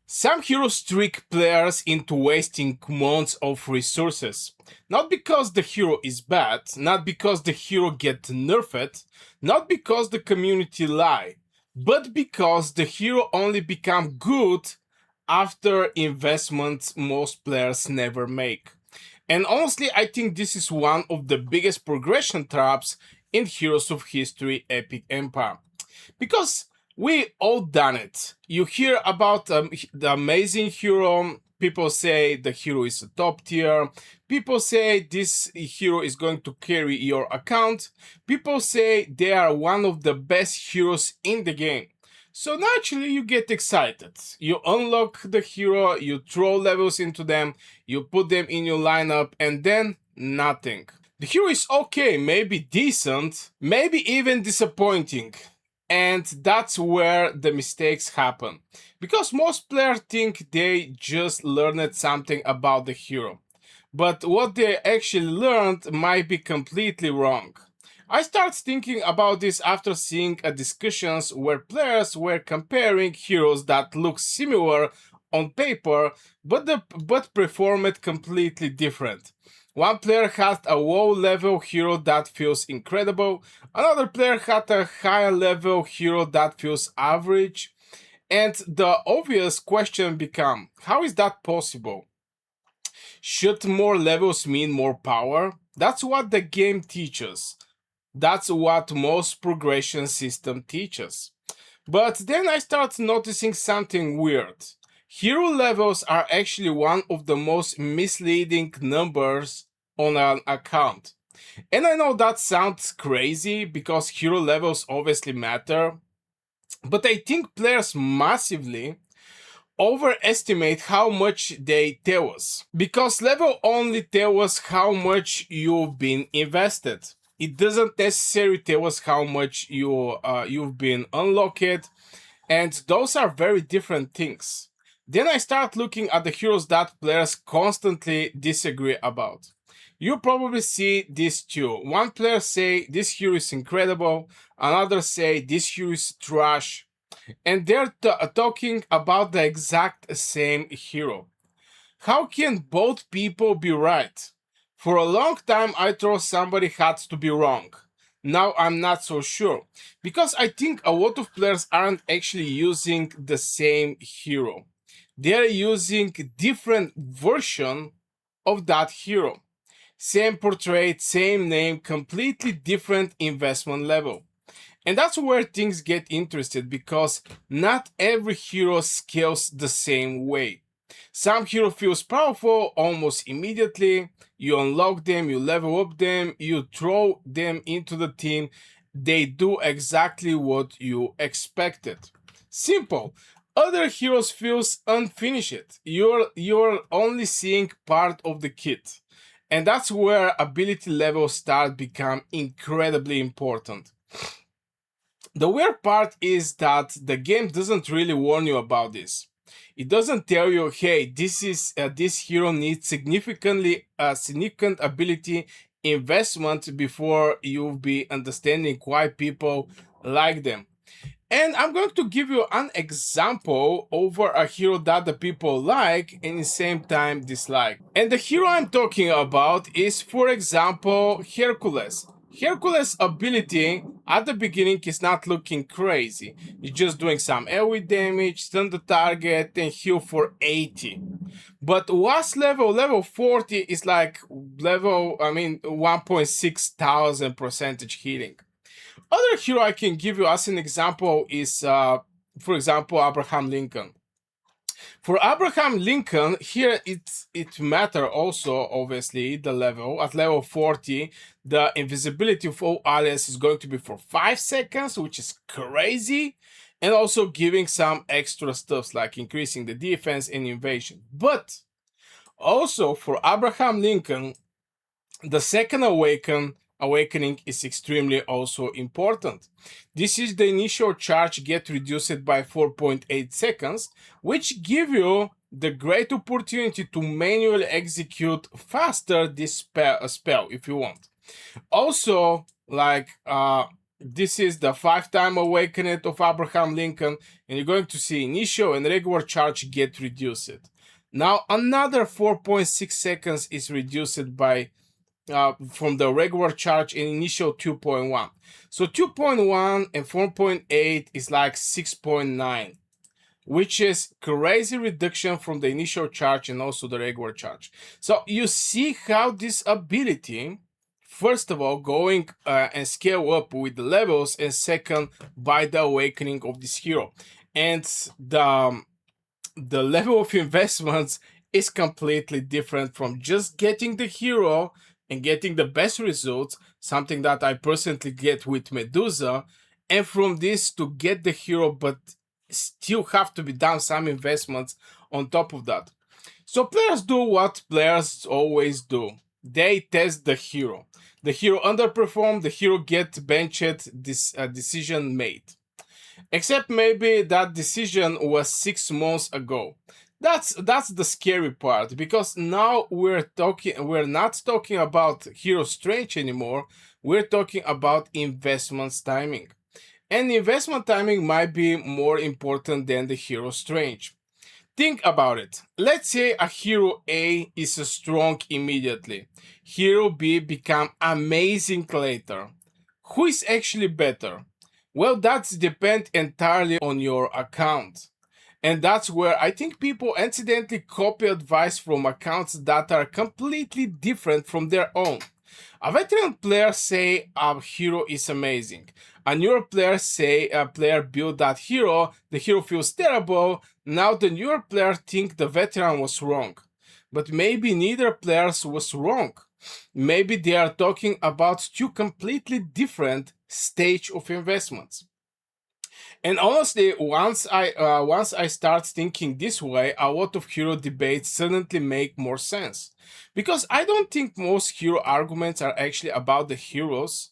Some heroes trick players into wasting months of resources. Not because the hero is bad, not because the hero gets nerfed, not because the community lie, but because the hero only become good after investments most players never make. And honestly, I think this is one of the biggest progression traps in Heroes of History Epic Empire. Because we all done it. You hear about the amazing hero. People say the hero is a top tier. People say this hero is going to carry your account. People say they are one of the best heroes in the game. So naturally you get excited. You unlock the hero, you throw levels into them, you put them in your lineup, and then nothing. The hero is okay, maybe decent, maybe even disappointing. And that's where the mistakes happen. Because most players think they just learned something about the hero. But what they actually learned might be completely wrong. I started thinking about this after seeing a discussions where players were comparing heroes that look similar on paper but performed completely different. One player had a low level hero that feels incredible, another player had a high level hero that feels average, and the obvious question becomes, how is that possible? Should more levels mean more power? That's what the game teaches. That's what most progression system teaches. But then I start noticing something weird. Hero levels are actually one of the most misleading numbers on an account. And I know that sounds crazy because hero levels obviously matter, but I think players massively overestimate how much they tell us. Because level only tell us how much you've been invested. It doesn't necessarily tell us how much you've been unlocked, and those are very different things. Then I start looking at the heroes that players constantly disagree about. You probably see this too. One player say this hero is incredible, another say this hero is trash, and they're talking about the exact same hero. How can both people be right? For a long time, I thought somebody had to be wrong. Now I'm not so sure, because I think a lot of players aren't actually using the same hero. They're using different version of that hero. Same portrait, same name, completely different investment level. And that's where things get interested because not every hero scales the same way. Some hero feels powerful almost immediately. You unlock them, you level up them, you throw them into the team. They do exactly what you expected. Simple. Other heroes feels unfinished. You're only seeing part of the kit. And that's where ability levels start become incredibly important. The weird part is that the game doesn't really warn you about this. It doesn't tell you, hey, this hero needs significant ability investment before you'll be understanding why people like them. And I'm going to give you an example over a hero that the people like and at the same time dislike. And the hero I'm talking about is, for example, Hercules. Hercules' ability at the beginning is not looking crazy. He's just doing some AoE damage, stun the target, and heal for 80. But what's level 40 is like 1.6 thousand percentage healing. Other hero I can give you as an example is, for example, Abraham Lincoln. For Abraham Lincoln, here it matter also, obviously, the level. At level 40, the invisibility of all allies is going to be for 5 seconds, which is crazy, and also giving some extra stuffs like increasing the defense and invasion. But also for Abraham Lincoln, the second awakening is extremely also important. This is the initial charge get reduced by 4.8 seconds, which give you the great opportunity to manually execute faster this spell if you want. Also, like This is the 5-time awakening of Abraham Lincoln, and you're going to see initial and regular charge get reduced. Now another 4.6 seconds is reduced by from the regular charge in initial 2.1. So 2.1 and 4.8 is like 6.9, which is crazy reduction from the initial charge and also the regular charge. So you see how this ability, first of all, going and scale up with the levels, and second, by the awakening of this hero. And the level of investments is completely different from just getting the hero and getting the best results, something that I personally get with Medusa, and from this to get the hero, but still have to be done some investments on top of that. So players do what players always do. They test the hero. The hero underperformed, the hero get benched, this decision made. Except maybe that decision was 6 months ago. That's the scary part, because now we're not talking about hero strange anymore. We're talking about investments timing. And investment timing might be more important than the hero strange. Think about it. Let's say a hero A is strong immediately. Hero B become amazing later. Who is actually better? Well, that's depend entirely on your account. And that's where I think people accidentally copy advice from accounts that are completely different from their own. A veteran player say a hero is amazing. A newer player say a player built that hero, the hero feels terrible. Now the newer player think the veteran was wrong. But maybe neither players was wrong. Maybe they are talking about two completely different stage of investments. And honestly, once I start thinking this way, a lot of hero debates suddenly make more sense. Because I don't think most hero arguments are actually about the heroes.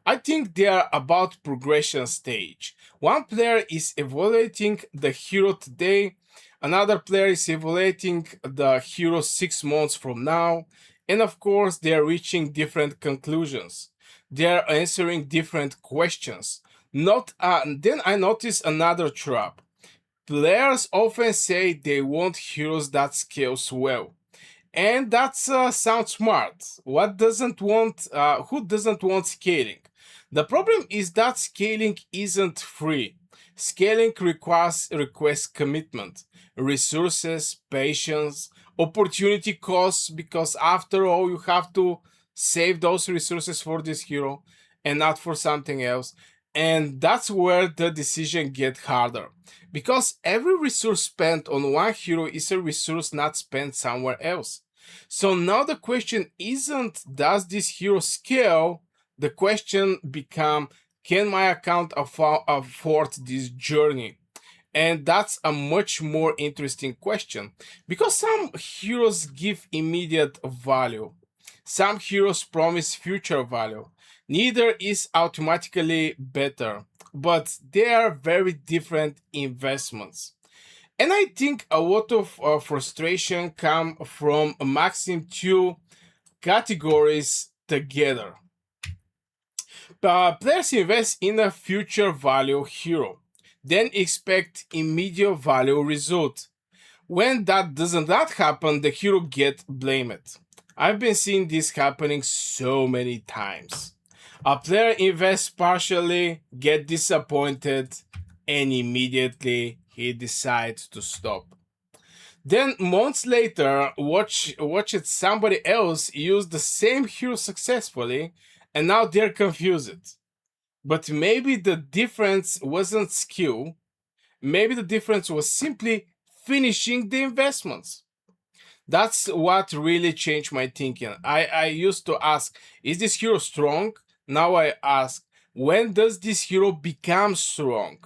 I think they are about progression stage. One player is evaluating the hero today, another player is evaluating the hero 6 months from now, and of course they are reaching different conclusions. They are answering different questions. Not Then I notice another trap. Players often say they want heroes that scales well, and that sounds smart. What doesn't want? Who doesn't want scaling? The problem is that scaling isn't free. Scaling requires commitment, resources, patience, opportunity costs, because after all, you have to save those resources for this hero and not for something else. And that's where the decision gets harder. Because every resource spent on one hero is a resource not spent somewhere else. So now the question isn't does this hero scale? The question become, can my account afford this journey? And that's a much more interesting question, because some heroes give immediate value. Some heroes promise future value. Neither is automatically better, but they are very different investments. And I think a lot of frustration come from mixing two categories together. Players invest in a future value hero, then expect immediate value result. When that doesn't that happen, the hero get blamed. I've been seeing this happening so many times. A player invests partially, get disappointed, and immediately he decides to stop. Then months later, watch it somebody else use the same hero successfully, and now they're confused. But maybe the difference wasn't skill. Maybe the difference was simply finishing the investments. That's what really changed my thinking. I used to ask, is this hero strong? Now I ask, when does this hero become strong?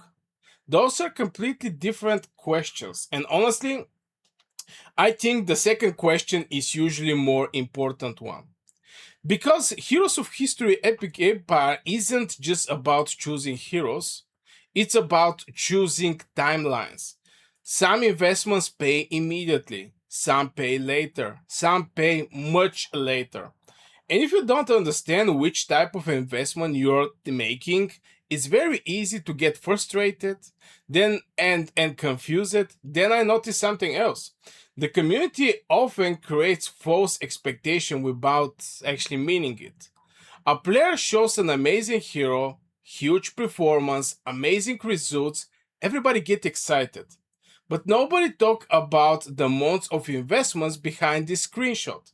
Those are completely different questions. And honestly, I think the second question is usually more important one. Because Heroes of History Epic Empire isn't just about choosing heroes, it's about choosing timelines. Some investments pay immediately, some pay later, some pay much later. And if you don't understand which type of investment you're making, It's very easy to get frustrated, then and confused. Then I notice something else. The community often creates false expectation without actually meaning it. A player shows an amazing hero, huge performance, amazing results, everybody get excited. But nobody talk about the months of investments behind this screenshot.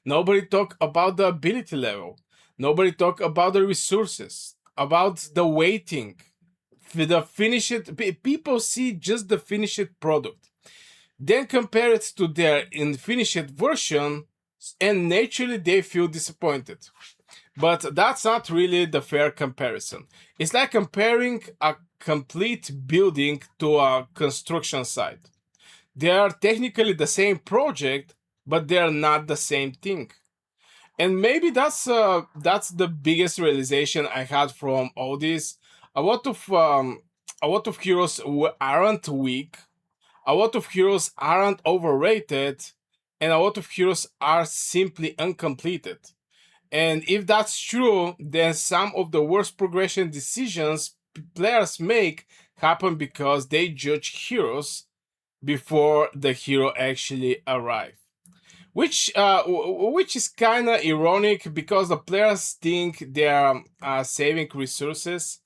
Nobody talk about the ability level. Nobody talk about the resources, about the waiting. For the finished, people see just the finished product, then compare it to their unfinished version, and naturally they feel disappointed. But that's not really the fair comparison. It's like comparing a complete building to a construction site. They are technically the same project, but they are not the same thing. And maybe that's the biggest realization I had from all this. A lot of um, a lot of heroes aren't weak. A lot of heroes aren't overrated, and a lot of heroes are simply uncompleted. And if that's true, then some of the worst progression decisions players make happen because they judge heroes before the hero actually arrives. Which is kind of ironic because the players think they are saving resources,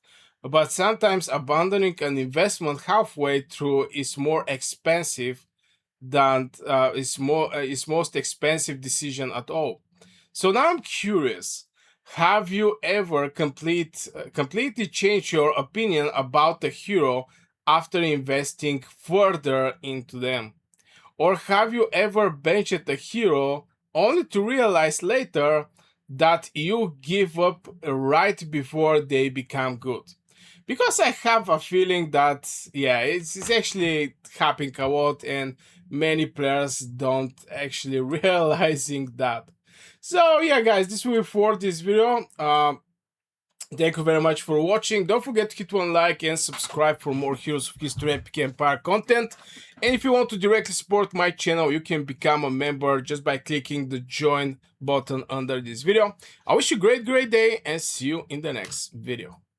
but sometimes abandoning an investment halfway through is more expensive than is most expensive decision at all. So now I'm curious. Have you ever completely changed your opinion about the hero after investing further into them? Or have you ever benched a hero only to realize later that you give up right before they become good? Because I have a feeling that, yeah, it's actually happening a lot, and many players don't actually realizing that. So yeah, guys, this will be for this video. Thank you very much for watching. Don't forget to hit one like and subscribe for more Heroes of History Epic Empire content. And if you want to directly support my channel, you can become a member just by clicking the join button under this video. I wish you a great day and see you in the next video.